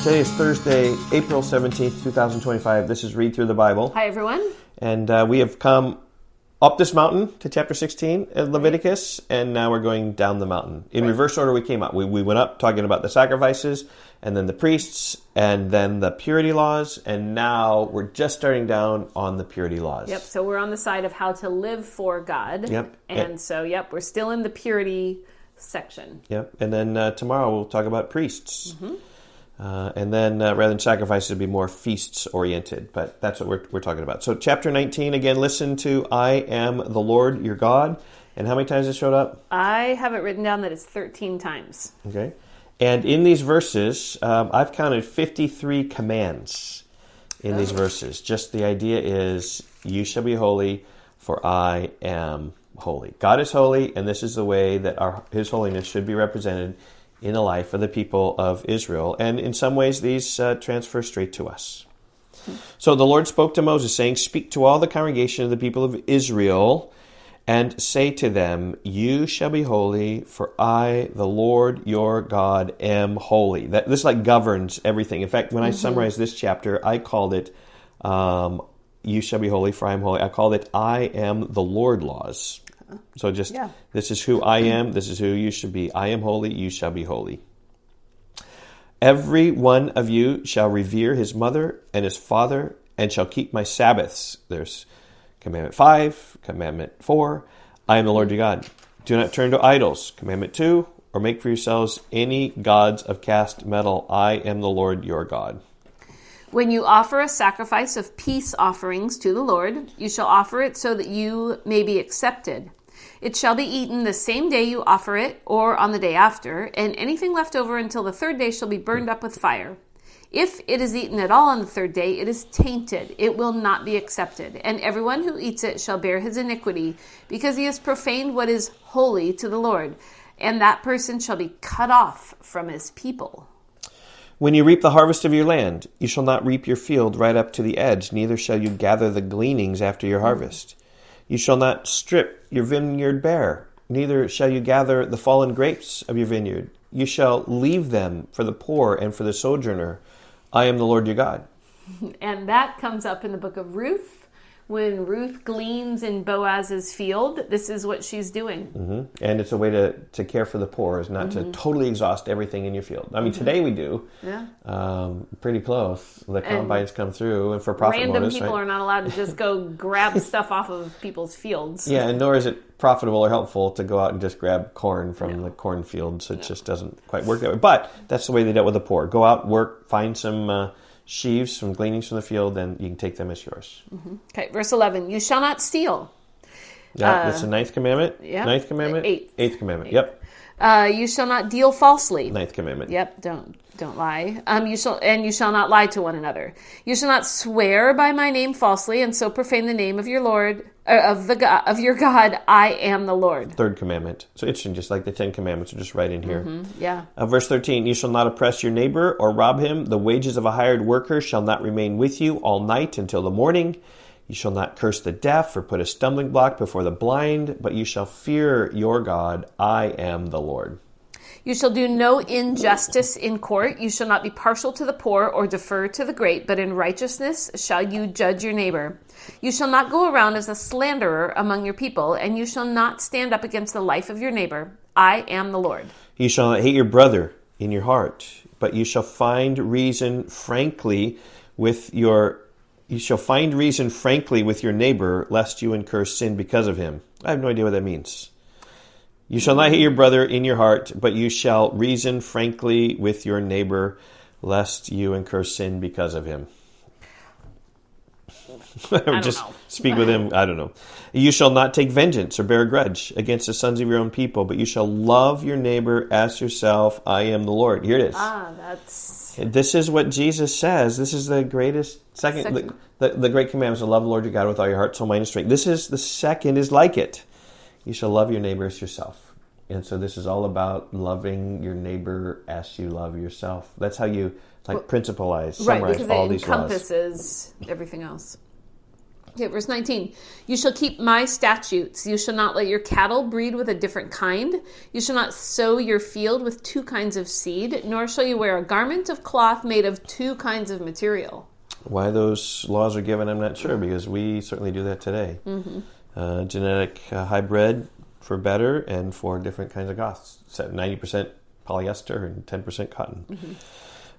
Today is Thursday, April 17th, 2025. This is Read Through the Bible. Hi, everyone. And we have come up this mountain to chapter 16 of Leviticus, and now we're going down the mountain. In reverse order we came up. We went up talking about the sacrifices, and then the priests, and then the purity laws, and now we're just starting down on the purity laws. Yep, so we're on the side of how to live for God. Yep. And so, we're still in the purity section. Yep, and then tomorrow we'll talk about priests. Mm-hmm. And then rather than sacrifices, it'll be more feasts-oriented, but that's what we're talking about. So chapter 19, again, listen to I am the Lord your God. And how many times it showed up? I have it written down that it's 13 times. Okay. And in these verses, I've counted 53 commands in these verses. Just the idea is, you shall be holy, for I am holy. God is holy, and this is the way that His holiness should be represented in the life of the people of Israel. And in some ways, these transfer straight to us. So the Lord spoke to Moses, saying, "Speak to all the congregation of the people of Israel, and say to them, you shall be holy, for I, the Lord your God, am holy." This governs everything. In fact, when I summarized this chapter, I called it, you shall be holy, for I am holy. I called it, I am the Lord laws. So this is who I am, this is who you should be. I am holy, you shall be holy. Every one of you shall revere his mother and his father, and shall keep my Sabbaths. There's Commandment 5, Commandment 4. I am the Lord your God. Do not turn to idols. Commandment 2, or make for yourselves any gods of cast metal. I am the Lord your God. When you offer a sacrifice of peace offerings to the Lord, you shall offer it so that you may be accepted. It shall be eaten the same day you offer it, or on the day after, and anything left over until the third day shall be burned up with fire. If it is eaten at all on the third day, it is tainted. It will not be accepted. And everyone who eats it shall bear his iniquity, because he has profaned what is holy to the Lord. And that person shall be cut off from his people. When you reap the harvest of your land, you shall not reap your field right up to the edge, neither shall you gather the gleanings after your harvest. You shall not strip your vineyard bare, neither shall you gather the fallen grapes of your vineyard. You shall leave them for the poor and for the sojourner. I am the Lord your God. And that comes up in the book of Ruth. When Ruth gleans in Boaz's field, this is what she's doing. Mm-hmm. And it's a way to care for the poor, is not to totally exhaust everything in your field. I mean, today we do. Yeah. Pretty close. The combines come through, and for profit random motives, people are not allowed to just go grab stuff off of people's fields. Yeah, and nor is it profitable or helpful to go out and just grab corn from the cornfield. So it just doesn't quite work that way. But that's the way they dealt with the poor. Go out, work, find some sheaves, some gleanings from the field, and you can take them as yours. Mm-hmm. Okay, verse 11. You shall not steal. Yeah, that's the ninth commandment. Yeah. Ninth commandment. Eighth commandment. Yep. You shall not deal falsely. Ninth commandment. Yep. Don't lie. You shall not lie to one another. You shall not swear by my name falsely, and so profane the name of your Lord, of your God. I am the Lord. Third commandment. So interesting, just like the 10 commandments are just right in here. Mm-hmm. Yeah. Verse 13. You shall not oppress your neighbor or rob him. The wages of a hired worker shall not remain with you all night until the morning. You shall not curse the deaf or put a stumbling block before the blind, but you shall fear your God. I am the Lord. You shall do no injustice in court. You shall not be partial to the poor or defer to the great, but in righteousness shall you judge your neighbor. You shall not go around as a slanderer among your people, and you shall not stand up against the life of your neighbor. I am the Lord. You shall not hate your brother in your heart, but you shall find reason frankly with your neighbor, lest you incur sin because of him. I have no idea what that means. You shall not hate your brother in your heart, but you shall reason frankly with your neighbor, lest you incur sin because of him. Or just speak with him. I don't know. You shall not take vengeance or bear a grudge against the sons of your own people, but you shall love your neighbor as yourself. I am the Lord. Here it is. This is what Jesus says. This is the greatest, the great commandment is to love the Lord your God with all your heart, soul, mind, and strength. This is the second is like it. You shall love your neighbor as yourself. And so this is all about loving your neighbor as you love yourself. That's how you principalize, summarize all these laws. Right, because it encompasses everything else. Okay, verse 19. You shall keep my statutes. You shall not let your cattle breed with a different kind. You shall not sow your field with two kinds of seed, nor shall you wear a garment of cloth made of two kinds of material. Why those laws are given, I'm not sure, because we certainly do that today. Genetic hybrid for better and for different kinds of costs. 90% polyester and 10% cotton.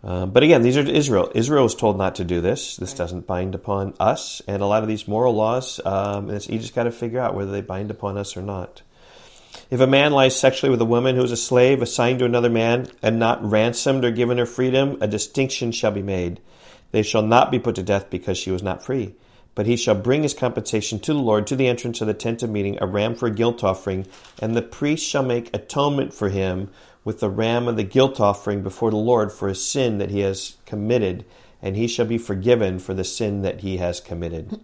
But again, these are to Israel. Israel was told not to do this. This doesn't bind upon us. And a lot of these moral laws, you just got to figure out whether they bind upon us or not. If a man lies sexually with a woman who is a slave assigned to another man and not ransomed or given her freedom, a distinction shall be made. They shall not be put to death because she was not free. But he shall bring his compensation to the Lord to the entrance of the tent of meeting, a ram for a guilt offering, and the priest shall make atonement for him with the ram of the guilt offering before the Lord for his sin that he has committed, and he shall be forgiven for the sin that he has committed.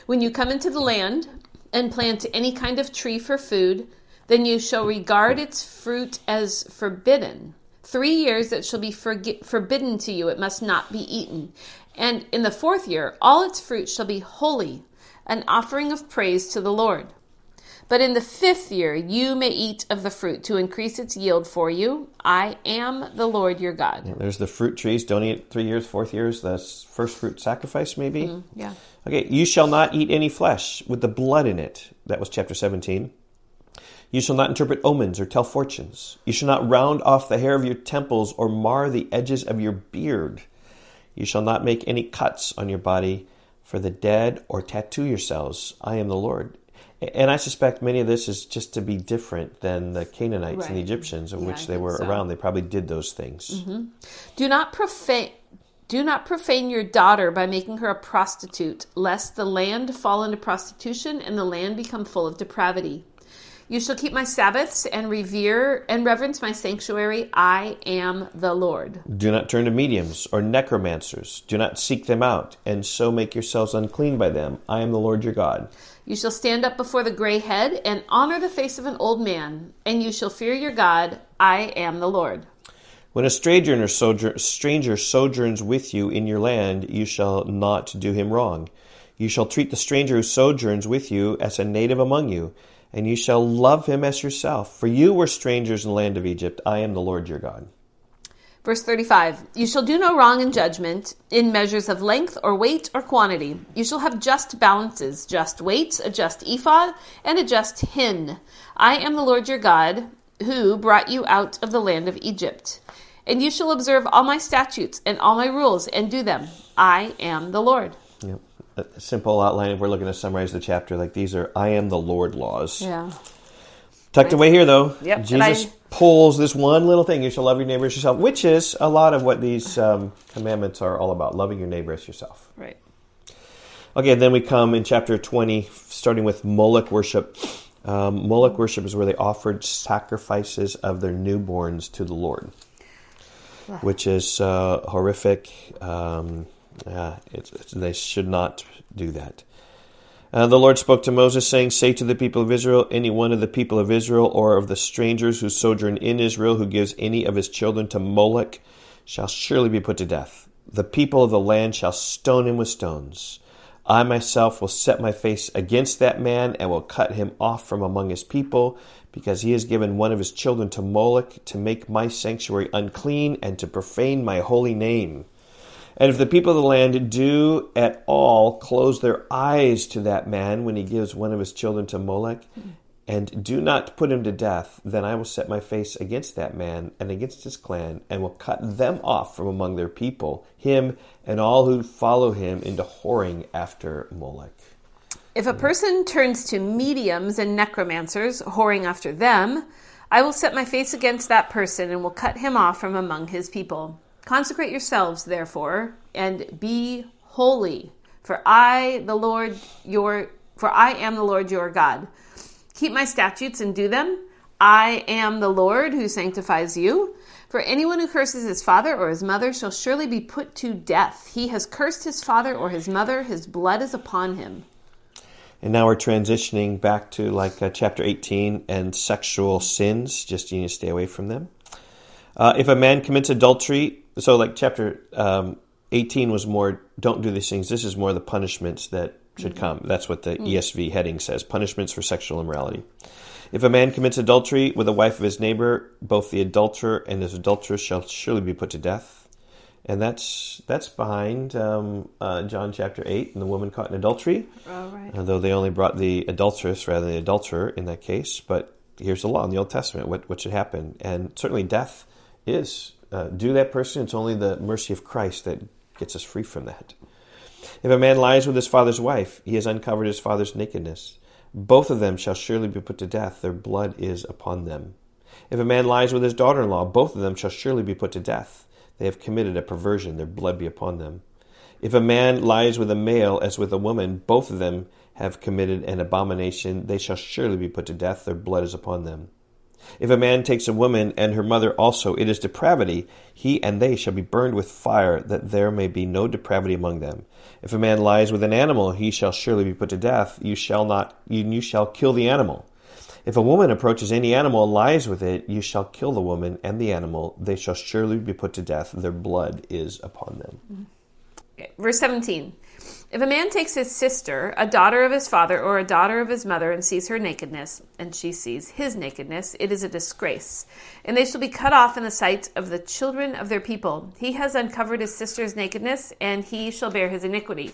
When you come into the land and plant any kind of tree for food, then you shall regard its fruit as forbidden. 3 years it shall be forbidden to you, it must not be eaten. And in the 4th year, all its fruit shall be holy, an offering of praise to the Lord. But in the 5th year, you may eat of the fruit to increase its yield for you. I am the Lord your God. Yeah, there's the fruit trees. Don't eat 3 years, 4th years. The first fruit sacrifice, maybe. Yeah. Okay, you shall not eat any flesh with the blood in it. That was chapter 17. You shall not interpret omens or tell fortunes. You shall not round off the hair of your temples or mar the edges of your beard. You shall not make any cuts on your body for the dead or tattoo yourselves. I am the Lord. And I suspect many of this is just to be different than the Canaanites and the Egyptians of which they were around. They probably did those things. Do not profane your daughter by making her a prostitute, lest the land fall into prostitution and the land become full of depravity. You shall keep my Sabbaths and revere and reverence my sanctuary. I am the Lord. Do not turn to mediums or necromancers. Do not seek them out, and so make yourselves unclean by them. I am the Lord your God. You shall stand up before the gray head and honor the face of an old man, and you shall fear your God. I am the Lord. When a stranger sojourns with you in your land, you shall not do him wrong. You shall treat the stranger who sojourns with you as a native among you, and you shall love him as yourself. For you were strangers in the land of Egypt. I am the Lord your God. Verse 35, you shall do no wrong in judgment, in measures of length or weight or quantity. You shall have just balances, just weights, a just ephod, and a just hin. I am the Lord your God, who brought you out of the land of Egypt. And you shall observe all my statutes and all my rules, and do them. I am the Lord. Yep. A simple outline, if we're looking to summarize the chapter, like these are I am the Lord laws. Yeah. Tucked away here, though, Yep. Jesus pulls this one little thing, you shall love your neighbor as yourself, which is a lot of what these commandments are all about, loving your neighbor as yourself. Right. Okay, then we come in chapter 20, starting with Moloch worship. Moloch worship is where they offered sacrifices of their newborns to the Lord, which is horrific. They should not do that. The Lord spoke to Moses, saying, say to the people of Israel, any one of the people of Israel or of the strangers who sojourn in Israel who gives any of his children to Moloch shall surely be put to death. The people of the land shall stone him with stones. I myself will set my face against that man and will cut him off from among his people, because he has given one of his children to Moloch to make my sanctuary unclean and to profane my holy name. And if the people of the land do at all close their eyes to that man when he gives one of his children to Moloch, and do not put him to death, then I will set my face against that man and against his clan, and will cut them off from among their people, him and all who follow him into whoring after Moloch. If a person turns to mediums and necromancers, whoring after them, I will set my face against that person and will cut him off from among his people. Consecrate yourselves, therefore, and be holy, for I am the Lord your God. Keep my statutes and do them. I am the Lord who sanctifies you. For anyone who curses his father or his mother shall surely be put to death. He has cursed his father or his mother. His blood is upon him. And now we're transitioning back to chapter 18 and sexual sins. Just you need to stay away from them. If a man commits adultery, so like chapter 18 was more, don't do these things. This is more the punishments that should come. That's what the ESV heading says, punishments for sexual immorality. If a man commits adultery with the wife of his neighbor, both the adulterer and his adulteress shall surely be put to death. And that's behind John chapter 8 and the woman caught in adultery. Oh, right. Though they only brought the adulteress rather than the adulterer in that case. But here's the law in the Old Testament, what should happen. And certainly death is due that person. It's only the mercy of Christ that gets us free from that. If a man lies with his father's wife, he has uncovered his father's nakedness. Both of them shall surely be put to death. Their blood is upon them. If a man lies with his daughter-in-law, both of them shall surely be put to death. They have committed a perversion. Their blood be upon them. If a man lies with a male as with a woman, both of them have committed an abomination. They shall surely be put to death. Their blood is upon them. If a man takes a woman and her mother also, it is depravity. He and they shall be burned with fire, that there may be no depravity among them. If a man lies with an animal, he shall surely be put to death. You shall kill the animal. If a woman approaches any animal and lies with it, you shall kill the woman and the animal. They shall surely be put to death. Their blood is upon them. Okay. Verse 17. If a man takes his sister, a daughter of his father or a daughter of his mother, and sees her nakedness, and she sees his nakedness, it is a disgrace. And they shall be cut off in the sight of the children of their people. He has uncovered his sister's nakedness, and he shall bear his iniquity.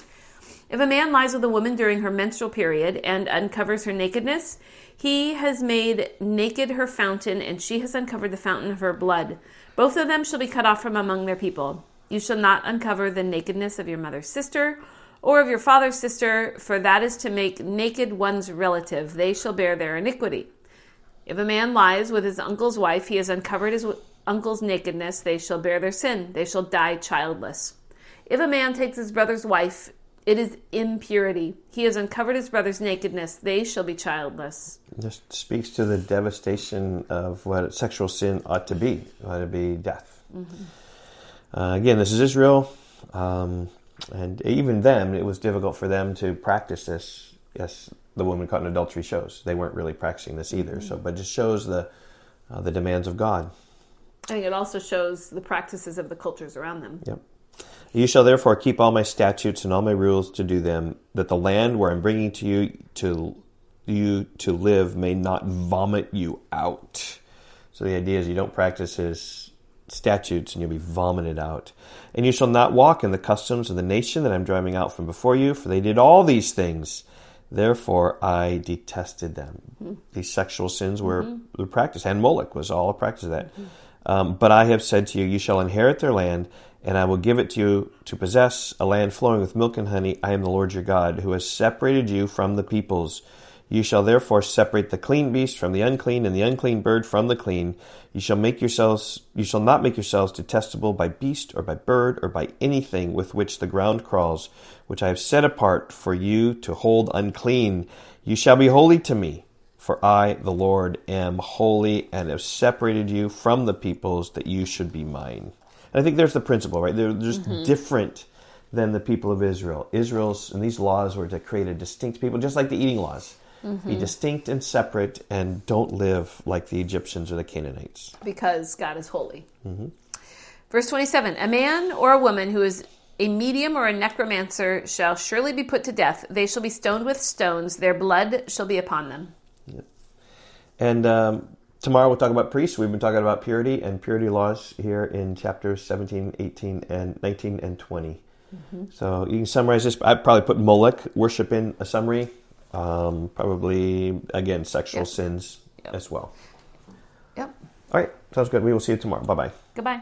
If a man lies with a woman during her menstrual period and uncovers her nakedness, he has made naked her fountain, and she has uncovered the fountain of her blood. Both of them shall be cut off from among their people. You shall not uncover the nakedness of your mother's sister, or of your father's sister, for that is to make naked one's relative. They shall bear their iniquity. If a man lies with his uncle's wife, he has uncovered his uncle's nakedness. They shall bear their sin. They shall die childless. If a man takes his brother's wife, it is impurity. He has uncovered his brother's nakedness. They shall be childless. Just speaks to the devastation of what sexual sin ought to be. It ought to be death. Again, this is Israel. And even then, it was difficult for them to practice this. Yes, the woman caught in adultery shows. They weren't really practicing this either. But it just shows the demands of God. I think it also shows the practices of the cultures around them. Yep. You shall therefore keep all my statutes and all my rules to do them, that the land where I'm bringing to you to live may not vomit you out. So the idea is you don't practice his statutes and you'll be vomited out. And you shall not walk in the customs of the nation that I'm driving out from before you, for they did all these things. Therefore I detested them. These sexual sins were practiced, and Moloch was all a practice of that. But I have said to you, you shall inherit their land, and I will give it to you to possess, a land flowing with milk and honey. I am the Lord your God, who has separated you from the peoples. You shall therefore separate the clean beast from the unclean, and the unclean bird from the clean. You shall not make yourselves detestable by beast or by bird or by anything with which the ground crawls, which I have set apart for you to hold unclean. You shall be holy to me, for I, the Lord, am holy, and have separated you from the peoples, that you should be mine. And I think there's the principle, right? They're just different than the people of Israel. And these laws were to create a distinct people, just like the eating laws. Be distinct and separate, and don't live like the Egyptians or the Canaanites. Because God is holy. Verse 27, a man or a woman who is a medium or a necromancer shall surely be put to death. They shall be stoned with stones. Their blood shall be upon them. Yep. And tomorrow we'll talk about priests. We've been talking about purity and purity laws here in chapters 17, 18, and 19, and 20. So you can summarize this. I'd probably put Moloch worship in a summary. Probably, again, sexual sins as well. Yep. All right. Sounds good. We will see you tomorrow. Bye-bye. Goodbye.